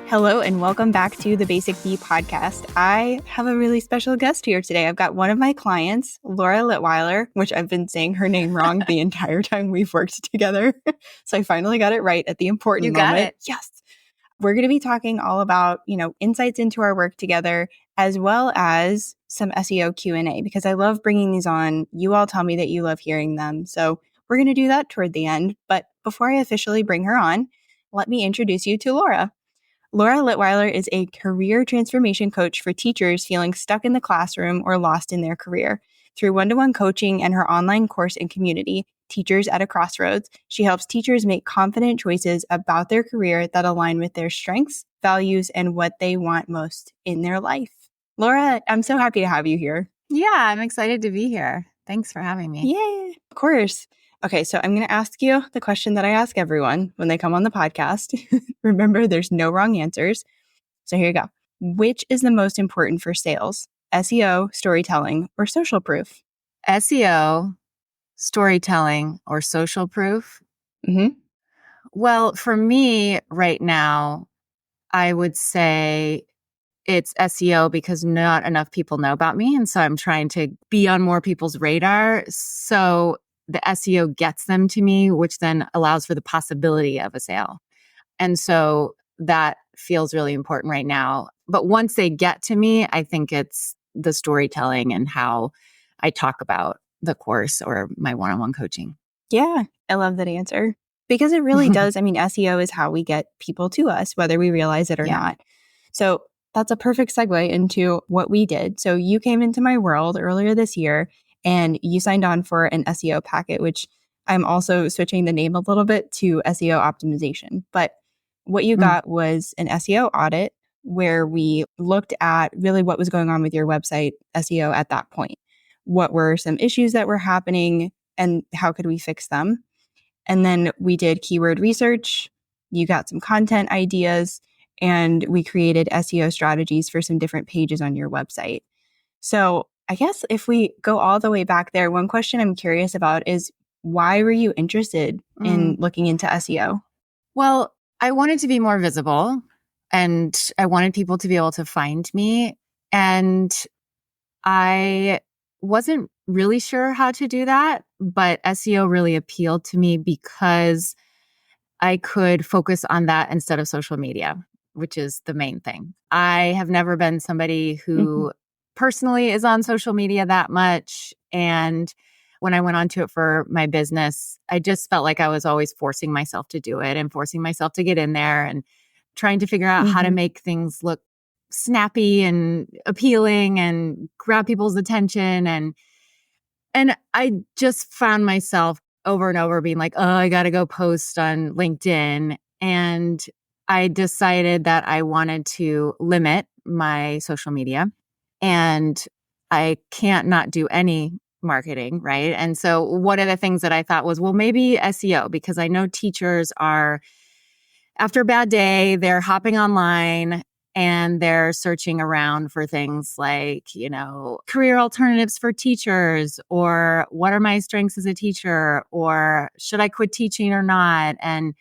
Hello and welcome back to the Basic Bee podcast. I have a really special guest here today. I've got one of my clients, Laura Litwiller, which I've been saying her name wrong the entire time we've worked together. So I finally got it right at the important moment. You got it. Yes. We're going to be talking all about, insights into our work together, as well as some SEO Q&A, because I love bringing these on. You all tell me that you love hearing them. So we're going to do that toward the end. But before I officially bring her on, let me introduce you to Laura. Laura Litwiller is a career transformation coach for teachers feeling stuck in the classroom or lost in their career. Through one-to-one coaching and her online course and community, Teachers at a Crossroads, she helps teachers make confident choices about their career that align with their strengths, values, and what they want most in their life. Laura, I'm so happy to have you here. Yeah, I'm excited to be here. Thanks for having me. Yeah, of course. Okay, so I'm going to ask you the question that I ask everyone when they come on the podcast. Remember, there's no wrong answers. So here you go. Which is the most important for sales? SEO, storytelling, or social proof? SEO, storytelling, or social proof? Mm-hmm. Well, for me right now, I would say it's SEO because not enough people know about me. And so I'm trying to be on more people's radar. So the SEO gets them to me, which then allows for the possibility of a sale. And so that feels really important right now. But once they get to me, I think it's the storytelling and how I talk about the course or my one-on-one coaching. Yeah, I love that answer. Because it really does. I mean, SEO is how we get people to us, whether we realize it or not. So that's a perfect segue into what we did. So you came into my world earlier this year and you signed on for an SEO packet, which I'm also switching the name a little bit to SEO optimization. But what you got was an SEO audit where we looked at really what was going on with your website SEO at that point. What were some issues that were happening and how could we fix them? And then we did keyword research. You got some content ideas and we created SEO strategies for some different pages on your website. So I guess if we go all the way back there, one question I'm curious about is why were you interested in looking into SEO? Well, I wanted to be more visible and I wanted people to be able to find me. And I wasn't really sure how to do that, but SEO really appealed to me because I could focus on that instead of social media, which is the main thing. I have never been somebody who personally is on social media that much. And when I went onto it for my business, I just felt like I was always forcing myself to do it and forcing myself to get in there and trying to figure out how to make things look snappy and appealing and grab people's attention. And I just found myself over and over being like, oh, I got to go post on LinkedIn. And I decided that I wanted to limit my social media and I can't not do any marketing, right? And so one of the things that I thought was, well, maybe SEO, because I know teachers are, after a bad day, they're hopping online and they're searching around for things like, career alternatives for teachers, or what are my strengths as a teacher, or should I quit teaching or not? And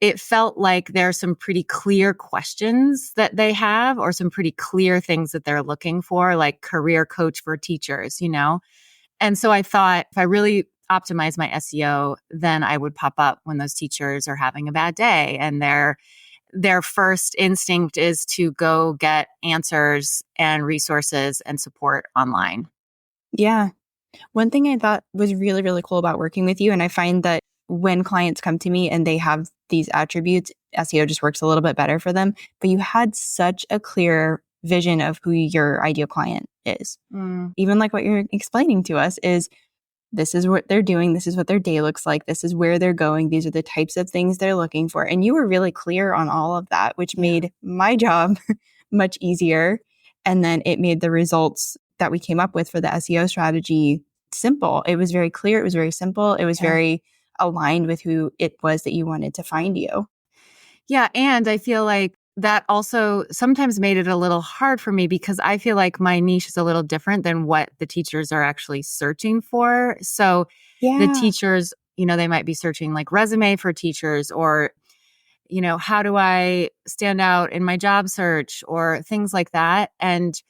it felt like there's some pretty clear questions that they have, or some pretty clear things that they're looking for, like career coach for teachers, And so I thought if I really optimize my SEO, then I would pop up when those teachers are having a bad day and their first instinct is to go get answers and resources and support online. Yeah. One thing I thought was really, really cool about working with you, and I find that when clients come to me and they have these attributes, SEO just works a little bit better for them. But you had such a clear vision of who your ideal client is. Even like what you're explaining to us is, this is what they're doing. This is what their day looks like. This is where they're going. These are the types of things they're looking for. And you were really clear on all of that, which made my job much easier. And then it made the results that we came up with for the SEO strategy simple. It was very clear. It was very simple. It was very aligned with who it was that you wanted to find you. Yeah. And I feel like that also sometimes made it a little hard for me because I feel like my niche is a little different than what the teachers are actually searching for. So the teachers, they might be searching like resume for teachers or, How do I stand out in my job search or things like that? And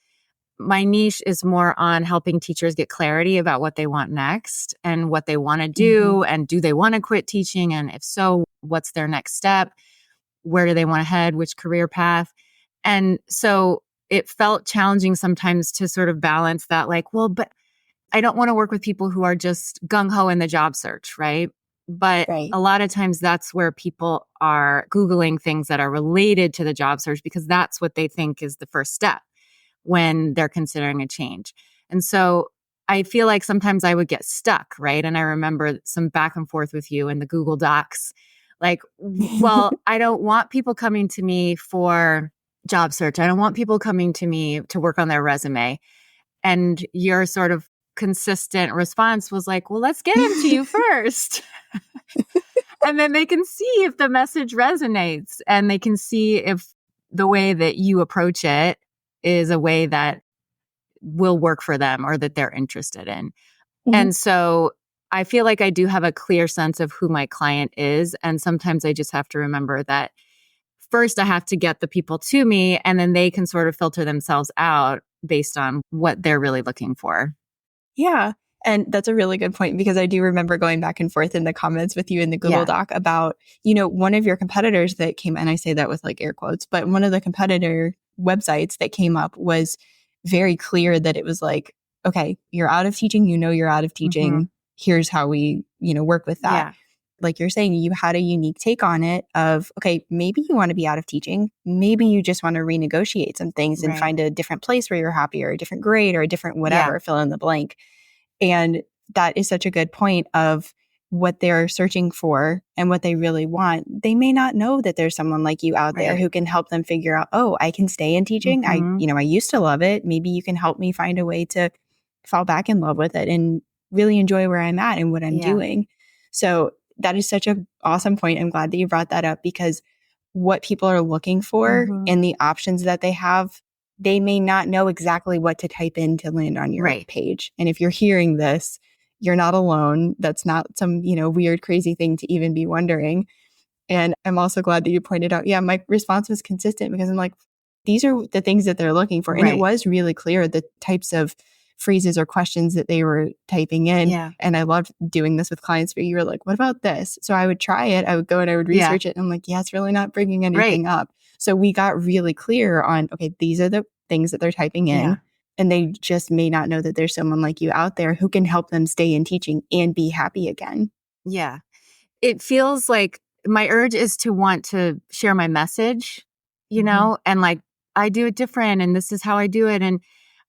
my niche is more on helping teachers get clarity about what they want next and what they want to do. And do they want to quit teaching? And if so, what's their next step? Where do they want to head? Which career path? And so it felt challenging sometimes to sort of balance that, like, well, but I don't want to work with people who are just gung ho in the job search, right? But a lot of times that's where people are Googling things that are related to the job search because that's what they think is the first step when they're considering a change. And so I feel like sometimes I would get stuck, right? And I remember some back and forth with you in the Google Docs. Like, well, I don't want people coming to me for job search. I don't want people coming to me to work on their resume. And your sort of consistent response was like, well, let's get them to you first. And then they can see if the message resonates and they can see if the way that you approach it is a way that will work for them or that they're interested in. And so I feel like I do have a clear sense of who my client is. And sometimes I just have to remember that first I have to get the people to me and then they can sort of filter themselves out based on what they're really looking for. Yeah. And that's a really good point because I do remember going back and forth in the comments with you in the Google Doc about, one of your competitors that came, and I say that with like air quotes, but one of the competitor websites that came up was very clear that it was like, okay, you're out of teaching, you're out of teaching. Here's how we, work with that. Yeah. Like you're saying, you had a unique take on it of, okay, maybe you want to be out of teaching. Maybe you just want to renegotiate some things and find a different place where you're happy or a different grade or a different whatever, fill in the blank. And that is such a good point of what they're searching for and what they really want. They may not know that there's someone like you out there who can help them figure out, oh, I can stay in teaching. I used to love it. Maybe you can help me find a way to fall back in love with it and really enjoy where I'm at and what I'm doing. So that is such an awesome point. I'm glad that you brought that up because what people are looking for and the options that they have, they may not know exactly what to type in to land on your page. And if you're hearing this, you're not alone. That's not some, weird, crazy thing to even be wondering. And I'm also glad that you pointed out, my response was consistent because I'm like, these are the things that they're looking for. And it was really clear the types of phrases or questions that they were typing in. Yeah. And I loved doing this with clients where you were like, what about this? So I would try it. I would go and I would research it. And I'm like, it's really not bringing anything up. So we got really clear on, okay, these are the things that they're typing in. Yeah. And they just may not know that there's someone like you out there who can help them stay in teaching and be happy again. Yeah. It feels like my urge is to want to share my message, and like I do it different and this is how I do it. And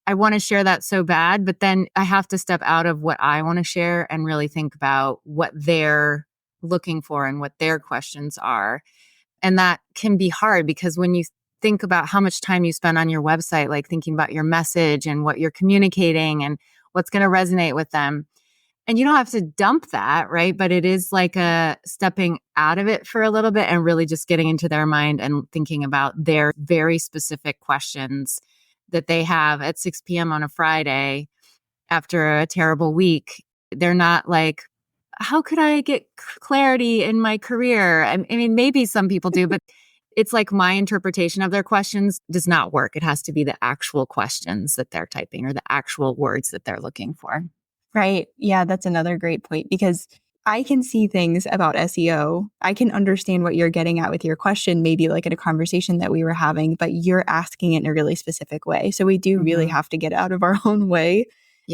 I want to share that so bad, but then I have to step out of what I want to share and really think about what they're looking for and what their questions are. And that can be hard because when you think about how much time you spend on your website, like thinking about your message and what you're communicating and what's going to resonate with them. And you don't have to dump that, right? But it is like a stepping out of it for a little bit and really just getting into their mind and thinking about their very specific questions that they have at 6 p.m. on a Friday after a terrible week. They're not like, how could I get clarity in my career? I mean, maybe some people do, but it's like my interpretation of their questions does not work. It has to be the actual questions that they're typing or the actual words that they're looking for. Right. Yeah, that's another great point because I can see things about SEO. I can understand what you're getting at with your question, maybe like in a conversation that we were having, but you're asking it in a really specific way. So we do really have to get out of our own way,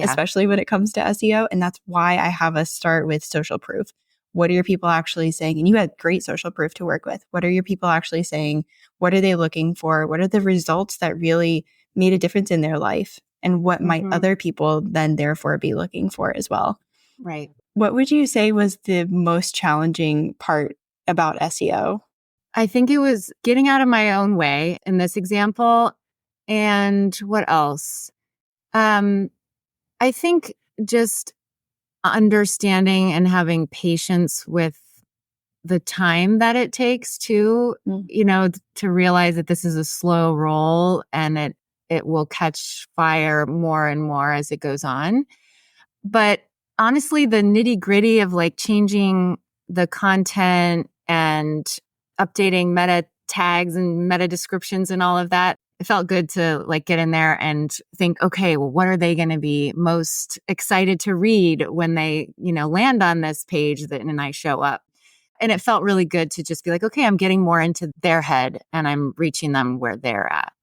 especially when it comes to SEO. And that's why I have us start with social proof. What are your people actually saying? And you had great social proof to work with. What are your people actually saying? What are they looking for? What are the results that really made a difference in their life? And what might other people then therefore be looking for as well? Right. What would you say was the most challenging part about SEO? I think it was getting out of my own way in this example. And what else? I think just understanding and having patience with the time that it takes to, to realize that this is a slow roll and it will catch fire more and more as it goes on. But honestly, the nitty gritty of like changing the content and updating meta tags and meta descriptions and all of that, it felt good to like get in there and think, okay, well, what are they going to be most excited to read when they, land on this page and I show up? And it felt really good to just be like, okay, I'm getting more into their head and I'm reaching them where they're at.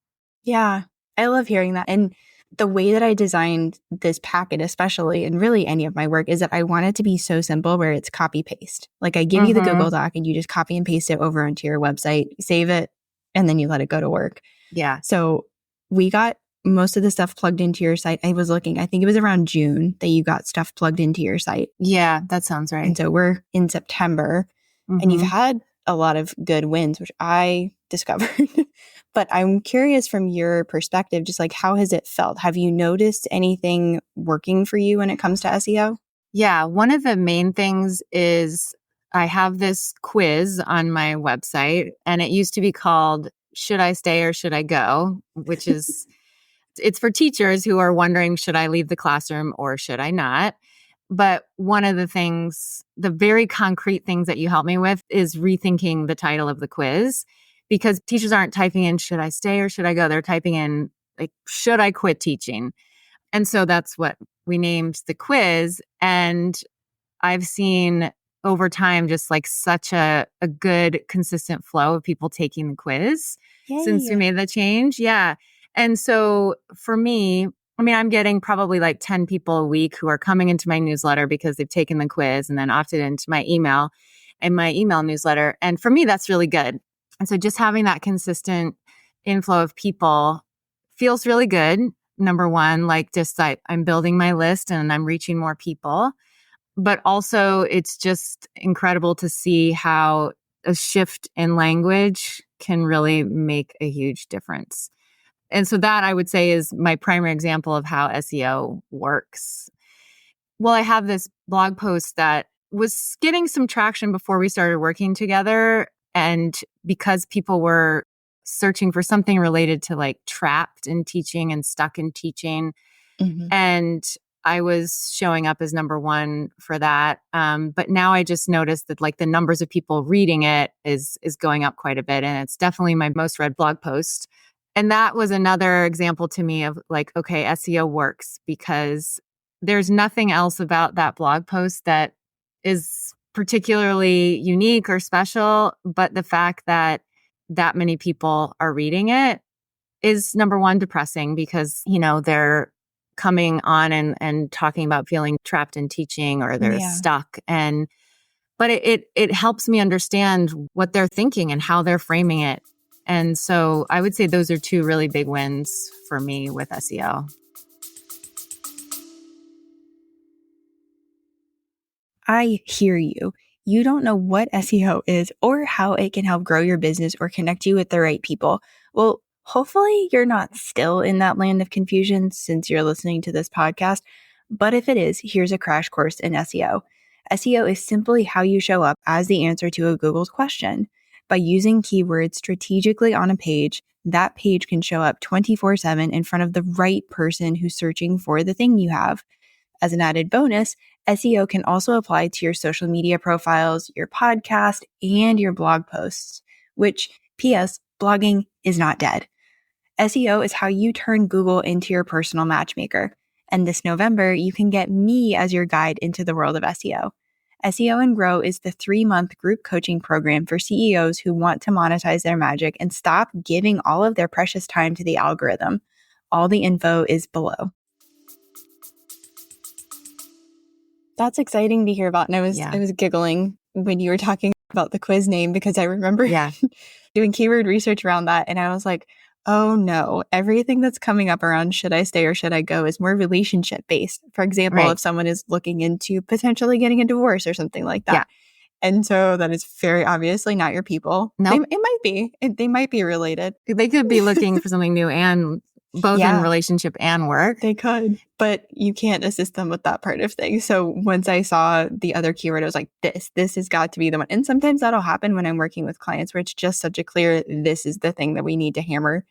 Yeah, I love hearing that. And the way that I designed this packet, especially, and really any of my work, is that I want it to be so simple where it's copy paste. Like I give you the Google Doc and you just copy and paste it over onto your website, save it, and then you let it go to work. Yeah. So we got most of the stuff plugged into your site. I was looking, I think it was around June that you got stuff plugged into your site. Yeah, that sounds right. And so we're in September and you've had a lot of good wins, which I discovered. But I'm curious from your perspective, just like how has it felt? Have you noticed anything working for you when it comes to SEO? Yeah, one of the main things is I have this quiz on my website and it used to be called Should I Stay or Should I Go? Which is, it's for teachers who are wondering, should I leave the classroom or should I not? But one of the things, the very concrete things that you help me with is rethinking the title of the quiz, because teachers aren't typing in, should I stay or should I go? They're typing in, like, should I quit teaching? And so that's what we named the quiz. And I've seen over time just like such a good, consistent flow of people taking the quiz since we made the change. Yeah. And so for me, I mean, I'm getting probably like 10 people a week who are coming into my newsletter because they've taken the quiz and then opted into my email and my email newsletter. And for me, that's really good. And so just having that consistent inflow of people feels really good. Number one, like just I'm building my list and I'm reaching more people. But also it's just incredible to see how a shift in language can really make a huge difference. And so that I would say is my primary example of how SEO works. Well, I have this blog post that was getting some traction before we started working together. And because people were searching for something related to like trapped in teaching and stuck in teaching. And I was showing up as number one for that. But now I just noticed that like the numbers of people reading it is going up quite a bit. And it's definitely my most read blog post. And that was another example to me of like, okay, SEO works because there's nothing else about that blog post that is particularly unique or special. But the fact that many people are reading it is number one, depressing because, they're coming on and talking about feeling trapped in teaching or they're stuck. But it helps me understand what they're thinking and how they're framing it. And so I would say those are two really big wins for me with SEO. I hear you. You don't know what SEO is or how it can help grow your business or connect you with the right people. Well, hopefully you're not still in that land of confusion since you're listening to this podcast. But if it is, here's a crash course in SEO. SEO is simply how you show up as the answer to a Google question. By using keywords strategically on a page, that page can show up 24/7 in front of the right person who's searching for the thing you have. As an added bonus, SEO can also apply to your social media profiles, your podcast, and your blog posts, which, P.S., blogging is not dead. SEO is how you turn Google into your personal matchmaker. And this November, you can get me as your guide into the world of SEO. SEO and Grow is the 3-month group coaching program for CEOs who want to monetize their magic and stop giving all of their precious time to the algorithm. All the info is below. That's exciting to hear about. And I was giggling when you were talking about the quiz name because I remember doing keyword research around that. And I was like, oh no, everything that's coming up around should I stay or should I go is more relationship based. For example, if someone is looking into potentially getting a divorce or something like that. And so that is very obviously not your people. No, it might be. They might be related. They could be looking for something new and both in relationship and work. They could, but you can't assist them with that part of things. So once I saw the other keyword, I was like, this has got to be the one. And sometimes that'll happen when I'm working with clients where it's just such a clear, this is the thing that we need to hammer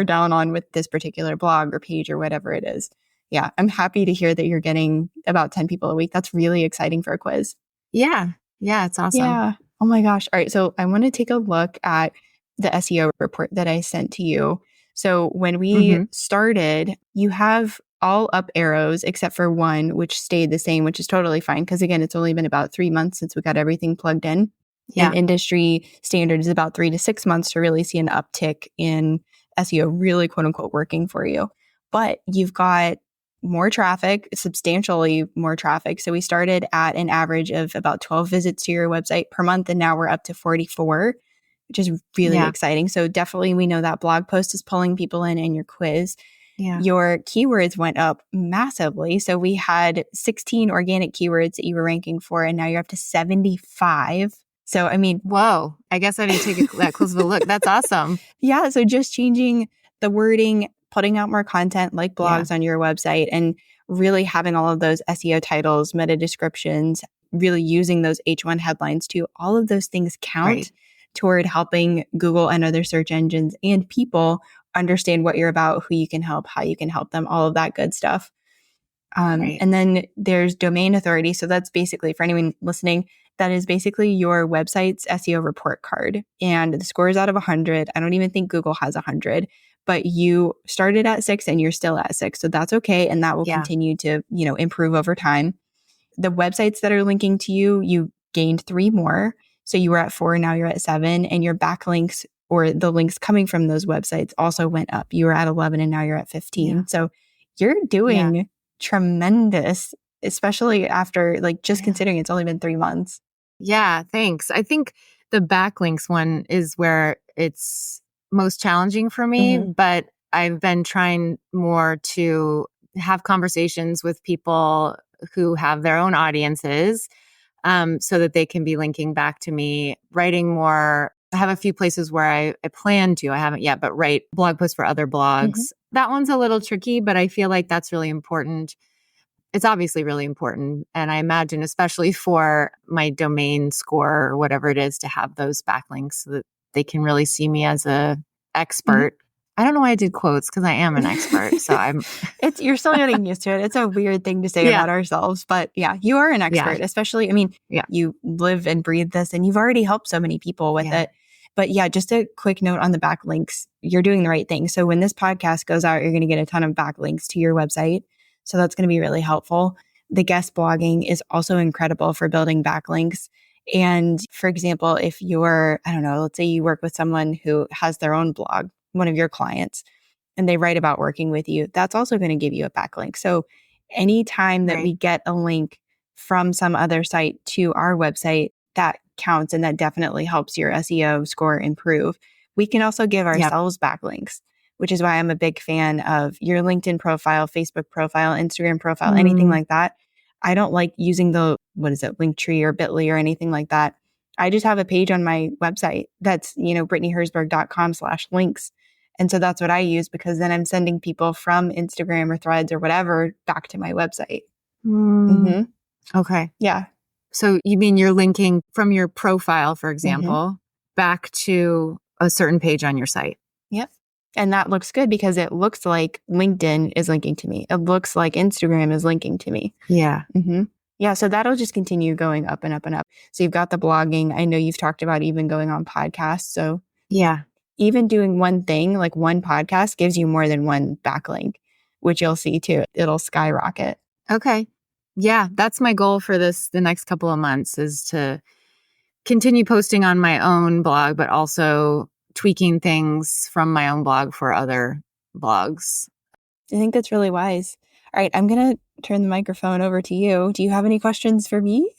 down on with this particular blog or page or whatever it is. Yeah. I'm happy to hear that you're getting about 10 people a week. That's really exciting for a quiz. Yeah. Yeah. It's awesome. Yeah. Oh my gosh. All right. So I want to take a look at the SEO report that I sent to you. So when we started, you have all up arrows except for one, which stayed the same, which is totally fine. Because again, it's only been about 3 months since we got everything plugged in. Yeah. And industry standard is about 3 to 6 months to really see an uptick in SEO really quote unquote working for you. But you've got more traffic, substantially more traffic. So we started at an average of about 12 visits to your website per month, and now we're up to 44, which is really exciting. So definitely we know that blog post is pulling people in and your quiz. Yeah. Your keywords went up massively. So we had 16 organic keywords that you were ranking for, and now you're up to 75. So, I mean, whoa, I guess I need to take that close of a look. That's awesome. Yeah. So just changing the wording, putting out more content like blogs on your website, and really having all of those SEO titles, meta descriptions, really using those H1 headlines too. All of those things count toward helping Google and other search engines and people understand what you're about, who you can help, how you can help them, all of that good stuff. And then there's domain authority. So that's basically, for anyone listening, that is basically your website's SEO report card. And the score is out of 100. I don't even think Google has 100, but you started at 6 and you're still at 6. So that's okay. And that will continue to, improve over time. The websites that are linking to you, you gained 3 more. So you were at 4, now you're at 7. And your backlinks or the links coming from those websites also went up. You were at 11 and now you're at 15. Yeah. So you're doing tremendous, especially after considering it's only been 3 months. Yeah, thanks. I think the backlinks one is where it's most challenging for me, but I've been trying more to have conversations with people who have their own audiences, so that they can be linking back to me, writing more. I have a few places where I plan to, I haven't yet, but write blog posts for other blogs. That one's a little tricky, but I feel like that's really important. It's obviously really important. And I imagine, especially for my domain score or whatever it is, to have those backlinks so that they can really see me as a expert. I don't know why I did quotes, because I am an expert. So you're still getting used to it. It's a weird thing to say about ourselves, but yeah, you are an expert, especially, you live and breathe this and you've already helped so many people with it. But yeah, just a quick note on the backlinks. You're doing the right thing. So when this podcast goes out, you're going to get a ton of backlinks to your website. So that's going to be really helpful. The guest blogging is also incredible for building backlinks. And for example, if you're, let's say you work with someone who has their own blog, one of your clients, and they write about working with you, that's also going to give you a backlink. So anytime that we get a link from some other site to our website, that counts, and that definitely helps your SEO score improve. We can also give ourselves backlinks, which is why I'm a big fan of your LinkedIn profile, Facebook profile, Instagram profile, anything like that. I don't like using the, Linktree or Bitly or anything like that. I just have a page on my website that's, BrittanyHerzberg.com/links. And so that's what I use, because then I'm sending people from Instagram or Threads or whatever back to my website. Okay. Yeah. So you mean you're linking from your profile, for example, back to a certain page on your site? Yep. And that looks good because it looks like LinkedIn is linking to me. It looks like Instagram is linking to me. Yeah. Yeah. So that'll just continue going up and up and up. So you've got the blogging. I know you've talked about even going on podcasts. So even doing one thing, like one podcast, gives you more than one backlink, which you'll see too. It'll skyrocket. Okay. Yeah. That's my goal for the next couple of months, is to continue posting on my own blog, but also tweaking things from my own blog for other blogs. I think that's really wise. All right, I'm going to turn the microphone over to you. Do you have any questions for me?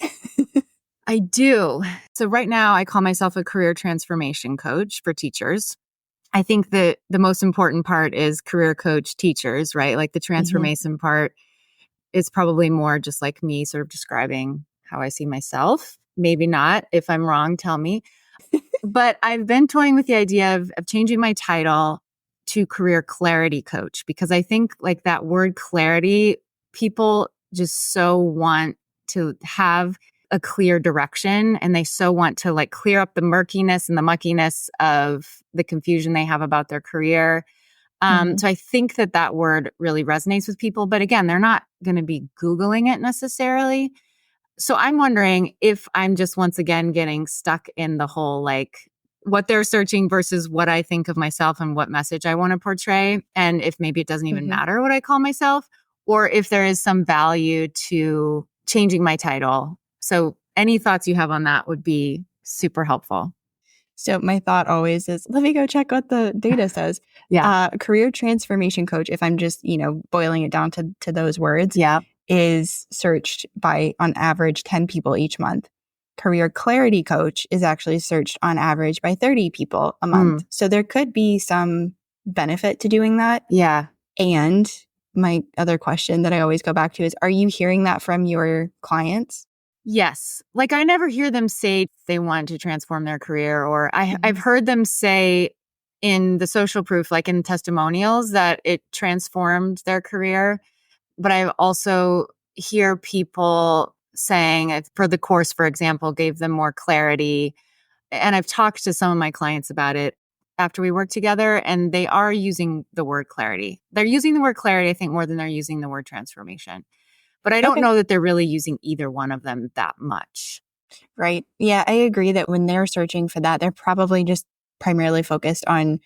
I do. So right now I call myself a career transformation coach for teachers. I think that the most important part is career coach teachers, right? Like the transformation part is probably more just like me sort of describing how I see myself. Maybe not. If I'm wrong, tell me. But I've been toying with the idea of changing my title to career clarity coach, because I think like that word clarity, people just so want to have a clear direction, and they so want to like clear up the murkiness and the muckiness of the confusion they have about their career. So I think that word really resonates with people. But again, they're not going to be Googling it necessarily. So I'm wondering if I'm just once again getting stuck in the whole like what they're searching versus what I think of myself and what message I want to portray. And if maybe it doesn't even matter what I call myself, or if there is some value to changing my title. So any thoughts you have on that would be super helpful. So my thought always is, let me go check what the data says. Career transformation coach, if I'm just, boiling it down to those words, is searched by, on average, 10 people each month. Career clarity coach is actually searched on average by 30 people a month. So there could be some benefit to doing that. Yeah. And my other question that I always go back to is, are you hearing that from your clients? Yes. Like I never hear them say they want to transform their career, or I've heard them say in the social proof, like in testimonials, that it transformed their career. But I also hear people saying for the course, for example, gave them more clarity. And I've talked to some of my clients about it after we work together, and they are using the word clarity. They're using the word clarity, I think, more than they're using the word transformation. But I don't know that they're really using either one of them that much. Right. Yeah, I agree that when they're searching for that, they're probably just primarily focused on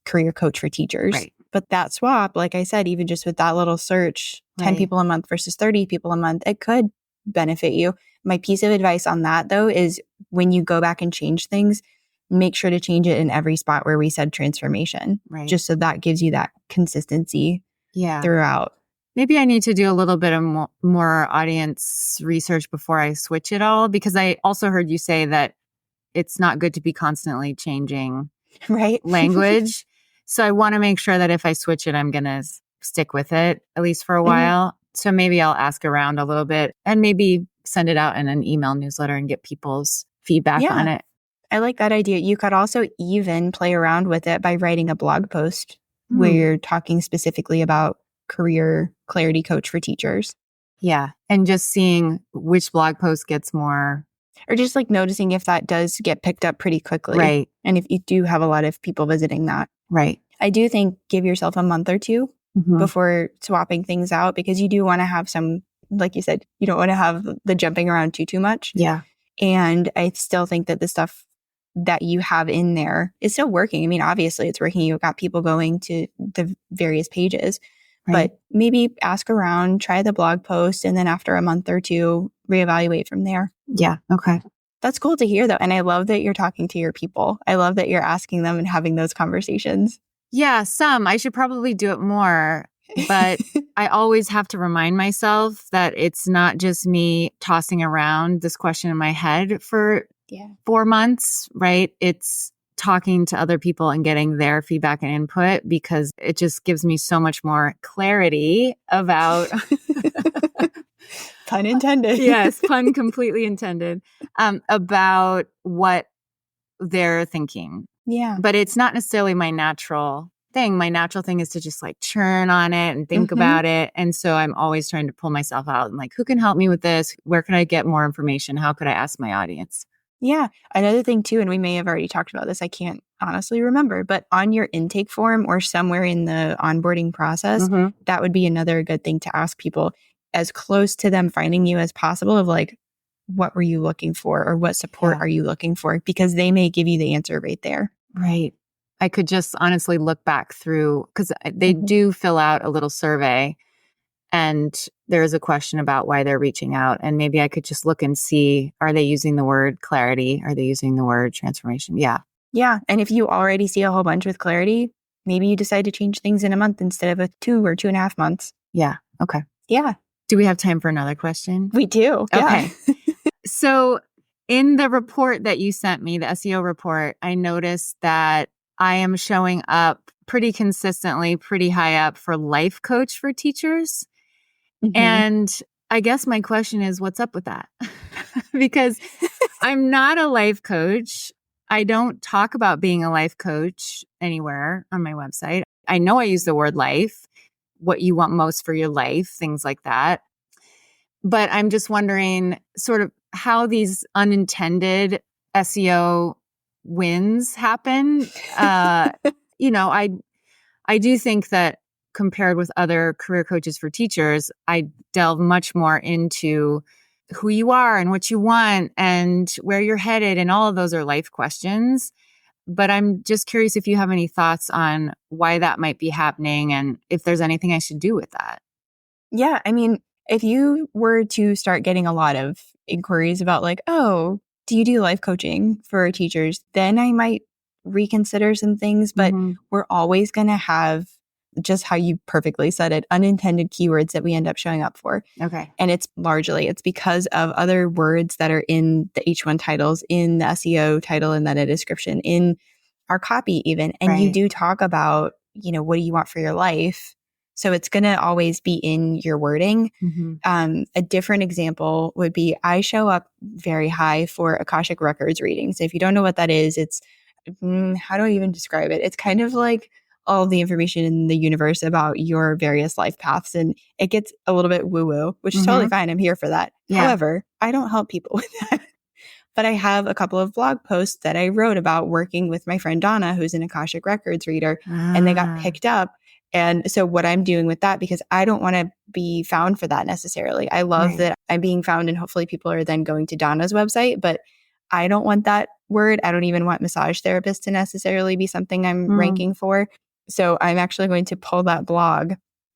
career coach for teachers. Right. But that swap, like I said, even just with that little search, 10 people a month versus 30 people a month, it could benefit you. My piece of advice on that, though, is when you go back and change things, make sure to change it in every spot where we said transformation. Right. Just so that gives you that consistency throughout. Maybe I need to do a little bit of more audience research before I switch it all, because I also heard you say that it's not good to be constantly changing language. So I want to make sure that if I switch it, I'm going to stick with it, at least for a while. So maybe I'll ask around a little bit and maybe send it out in an email newsletter and get people's feedback on it. I like that idea. You could also even play around with it by writing a blog post where you're talking specifically about career clarity coach for teachers. Yeah. And just seeing which blog post gets more. Or just like noticing if that does get picked up pretty quickly. Right. And if you do have a lot of people visiting that. Right. I do think give yourself a month or two before swapping things out, because you do want to have some, like you said, you don't want to have the jumping around too much. Yeah. And I still think that the stuff that you have in there is still working. I mean, obviously it's working. You've got people going to the various pages. But maybe ask around, try the blog post, and then after a month or two, reevaluate from there. Yeah. Okay. That's cool to hear, though. And I love that you're talking to your people. I love that you're asking them and having those conversations. Yeah, I should probably do it more. But I always have to remind myself that it's not just me tossing around this question in my head for 4 months, right? It's talking to other people and getting their feedback and input, because it just gives me so much more clarity about pun intended. Yes, pun completely intended, about what they're thinking. Yeah. But it's not necessarily my natural thing. My natural thing is to just like churn on it and think about it. And so I'm always trying to pull myself out and like, who can help me with this? Where can I get more information? How could I ask my audience? Yeah. Another thing too, and we may have already talked about this, I can't honestly remember, but on your intake form or somewhere in the onboarding process, that would be another good thing to ask people, as close to them finding you as possible, of like, what were you looking for, or what support are you looking for? Because they may give you the answer right there. Right. I could just honestly look back through, because they do fill out a little survey. And there is a question about why they're reaching out. And maybe I could just look and see, are they using the word clarity? Are they using the word transformation? Yeah. Yeah. And if you already see a whole bunch with clarity, maybe you decide to change things in a month instead of a 2 or 2.5 months. Yeah. Okay. Yeah. Do we have time for another question? We do. Okay. So in the report that you sent me, the SEO report, I noticed that I am showing up pretty consistently, pretty high up for life coach for teachers. And I guess my question is, what's up with that? Because I'm not a life coach. I don't talk about being a life coach anywhere on my website. I know I use the word life, what you want most for your life, things like that. But I'm just wondering sort of how these unintended SEO wins happen. I do think that compared with other career coaches for teachers, I delve much more into who you are and what you want and where you're headed. And all of those are life questions. But I'm just curious if you have any thoughts on why that might be happening and if there's anything I should do with that. Yeah. I mean, if you were to start getting a lot of inquiries about like, oh, do you do life coaching for teachers? Then I might reconsider some things, but we're always going to have, just how you perfectly said it, unintended keywords that we end up showing up for. Okay. And it's because of other words that are in the H1 titles, in the SEO title and meta description, in our copy even. And you do talk about, what do you want for your life? So it's going to always be in your wording. A different example would be I show up very high for Akashic Records readings. If you don't know what that is, it's, how do I even describe it? It's kind of like all the information in the universe about your various life paths. And it gets a little bit woo-woo, which is totally fine. I'm here for that. Yeah. However, I don't help people with that. But I have a couple of blog posts that I wrote about working with my friend Donna, who's an Akashic Records reader, and they got picked up. And so what I'm doing with that, because I don't want to be found for that necessarily. I love that I'm being found and hopefully people are then going to Donna's website, but I don't want that word. I don't even want massage therapist to necessarily be something I'm ranking for. So I'm actually going to pull that blog,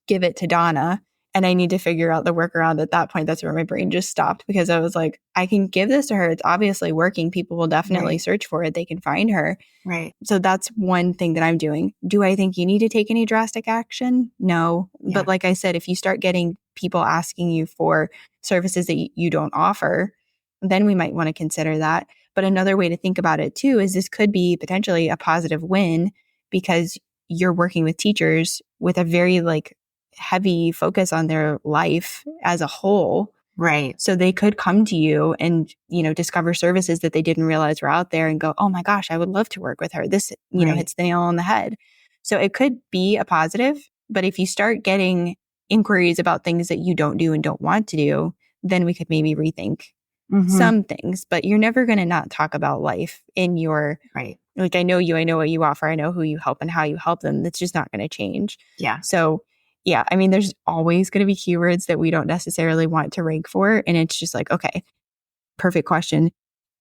give it to Donna, and I need to figure out the workaround at that point. That's where my brain just stopped, because I was like, I can give this to her. It's obviously working. People will definitely search for it. They can find her. Right. So that's one thing that I'm doing. Do I think you need to take any drastic action? No. Yeah. But like I said, if you start getting people asking you for services that you don't offer, then we might want to consider that. But another way to think about it too is this could be potentially a positive win, because you're working with teachers with a very heavy focus on their life as a whole. Right. So they could come to you and, discover services that they didn't realize were out there and go, oh my gosh, I would love to work with her. This, hits the nail on the head. So it could be a positive, but if you start getting inquiries about things that you don't do and don't want to do, then we could maybe rethink some things. But you're never going to not talk about life in your, I know you, I know what you offer, I know who you help and how you help them. That's just not going to change. Yeah. So yeah, I mean, there's always going to be keywords that we don't necessarily want to rank for. And it's just like, okay, perfect question.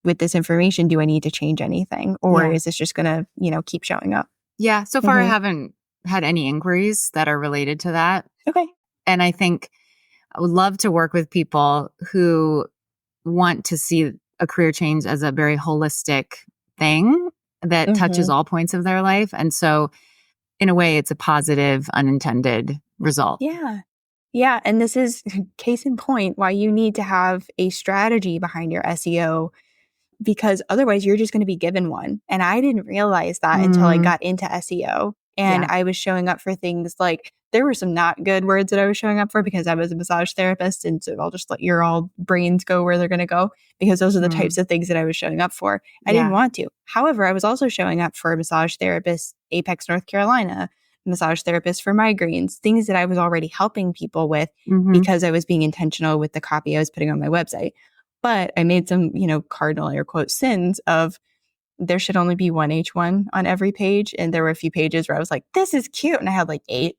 With this information, do I need to change anything? Or is this just going to, keep showing up? Yeah. So far, I haven't had any inquiries that are related to that. Okay. And I think I would love to work with people who want to see a career change as a very holistic thing that touches all points of their life. And so in a way, it's a positive, unintended result. Yeah. Yeah. And this is case in point why you need to have a strategy behind your SEO, because otherwise you're just going to be given one. And I didn't realize that until I got into SEO. And I was showing up for things like, there were some not good words that I was showing up for because I was a massage therapist. And so I'll just let your all brains go where they're going to go, because those are the types of things that I was showing up for. I didn't want to. However, I was also showing up for a massage therapist, Apex, North Carolina, massage therapist for migraines, things that I was already helping people with because I was being intentional with the copy I was putting on my website. But I made some, cardinal air quote sins of, there should only be one H1 on every page. And there were a few pages where I was like, this is cute. And I had 8.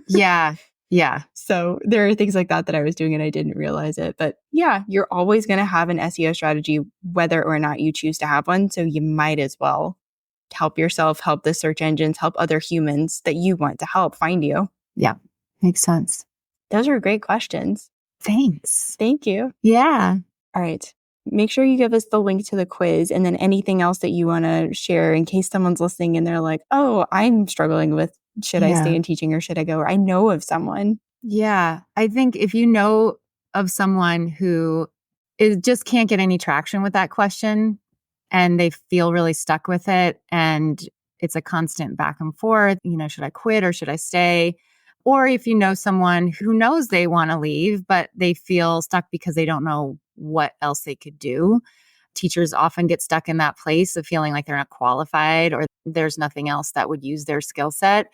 Yeah. So there are things like that I was doing and I didn't realize it. But yeah, you're always going to have an SEO strategy, whether or not you choose to have one. So you might as well help yourself, help the search engines, help other humans that you want to help find you. Yeah. Makes sense. Those are great questions. Thanks. Thank you. Yeah. All right. Make sure you give us the link to the quiz and then anything else that you want to share in case someone's listening and they're like, oh, I'm struggling with, should I stay in teaching or should I go? Or I know of someone. Yeah. I think if you know of someone who just can't get any traction with that question and they feel really stuck with it and it's a constant back and forth, should I quit or should I stay? Or if you know someone who knows they want to leave, but they feel stuck because they don't know what else they could do. Teachers often get stuck in that place of feeling like they're not qualified or there's nothing else that would use their skill set.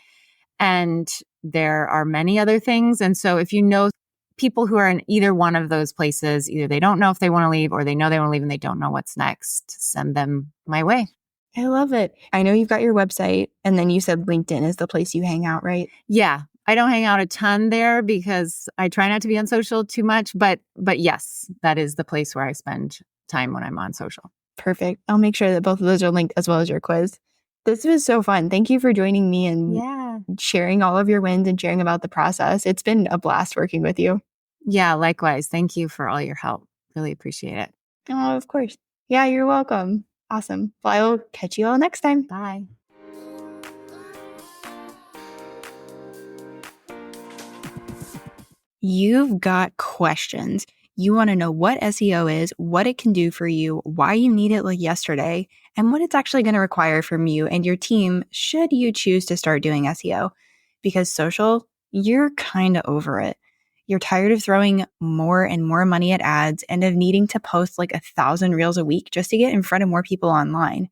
And there are many other things. And so if you know people who are in either one of those places, either they don't know if they want to leave or they know they want to leave and they don't know what's next, send them my way. I love it. I know you've got your website and then you said LinkedIn is the place you hang out, right? Yeah. I don't hang out a ton there because I try not to be on social too much. But yes, that is the place where I spend time when I'm on social. Perfect. I'll make sure that both of those are linked as well as your quiz. This was so fun. Thank you for joining me and sharing all of your wins and sharing about the process. It's been a blast working with you. Yeah, likewise. Thank you for all your help. Really appreciate it. Oh, of course. Yeah, you're welcome. Awesome. Well, I will catch you all next time. Bye. You've got questions. You want to know what SEO is, what it can do for you, why you need it like yesterday, and what it's actually going to require from you and your team should you choose to start doing SEO. Because social, you're kind of over it. You're tired of throwing more and more money at ads and of needing to post like 1,000 reels a week just to get in front of more people online.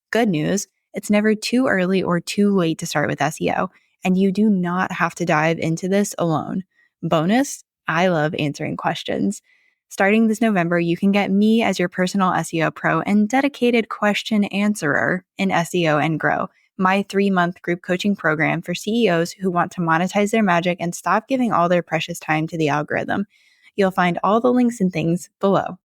Good news, it's never too early or too late to start with SEO, and you do not have to dive into this alone. Bonus, I love answering questions. Starting this November, you can get me as your personal SEO pro and dedicated question answerer in SEO and Grow, my 3-month group coaching program for CEOs who want to monetize their magic and stop giving all their precious time to the algorithm. You'll find all the links and things below.